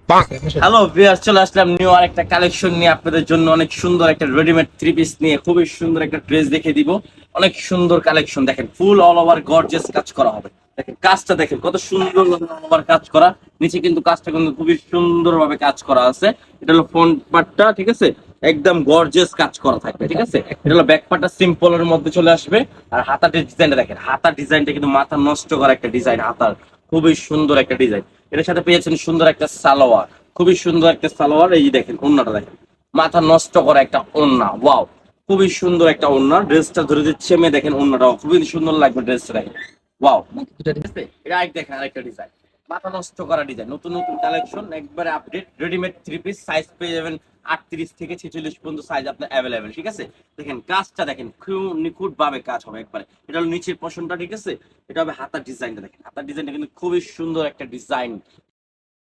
Hello viewers, চলে আসলাম new আর একটা collection নিয়ে আপনাদের জন্য। অনেক সুন্দর একটা রেডিমেড থ্রি পিস নিয়ে খুবই সুন্দর একটা ড্রেস দেখে দিব। অনেক সুন্দর কালেকশন, দেখেন ফুল অল ওভার গর্জিয়াস কাজ করা হবে। দেখেন কাজটা, দেখেন কত সুন্দর অল ওভার কাজ করা। নিচে কিন্তু কাজটা কিন্তু খুবই সুন্দর ভাবে কাজ করা আছে। এটা হলো ফ্রন্ট পার্টটা, ঠিক আছে, একদম গর্জিয়াস কাজ করা থাকবে, ঠিক আছে। এটা হলো ব্যাক পার্টটা সিম্পলের মধ্যে চলে আসবে। আর হাতার ডিজাইনটা দেখেন, হাতার ডিজাইনটা কিন্তু মাথা নষ্ট করা একটা ডিজাইন। হাতার খুবই সুন্দর একটা ডিজাইন। এটার সাথে পেয়েছেন সুন্দর একটা সালোয়ার, খুবই সুন্দর একটা সালোয়ার। এই যে দেখেন ওড়নাটা দেখেন, মাথা নষ্ট করা একটা ওড়না। ওয়াও, খুবই সুন্দর একটা ওড়না। ড্রেসটা ধরে দিচ্ছে মেয়ে, দেখেন ওড়নাটাও খুবই সুন্দর লাগবে ড্রেসটা দেখেন। ওয়াও, ঠিক আছে। এটা দেখেন আরেকটা ডিজাইন, মাথা নষ্ট করা ডিজাইন। নতুন নতুন কালেকশন, একবারে update readymade three piece. Size পেয়ে যাবেন 38 থেকে 46 পর্যন্ত সাইজ আপনার অ্যাভেলেবেল, ঠিক আছে। দেখেন কাজটা দেখেন, খুব নিখুঁত ভাবে কাজ হবে একবারে। এটা হলো নিচের পশনটা, ঠিক আছে। এটা হবে হাতার ডিজাইনটা, দেখেন হাতার ডিজাইনটা কিন্তু খুবই সুন্দর একটা ডিজাইন।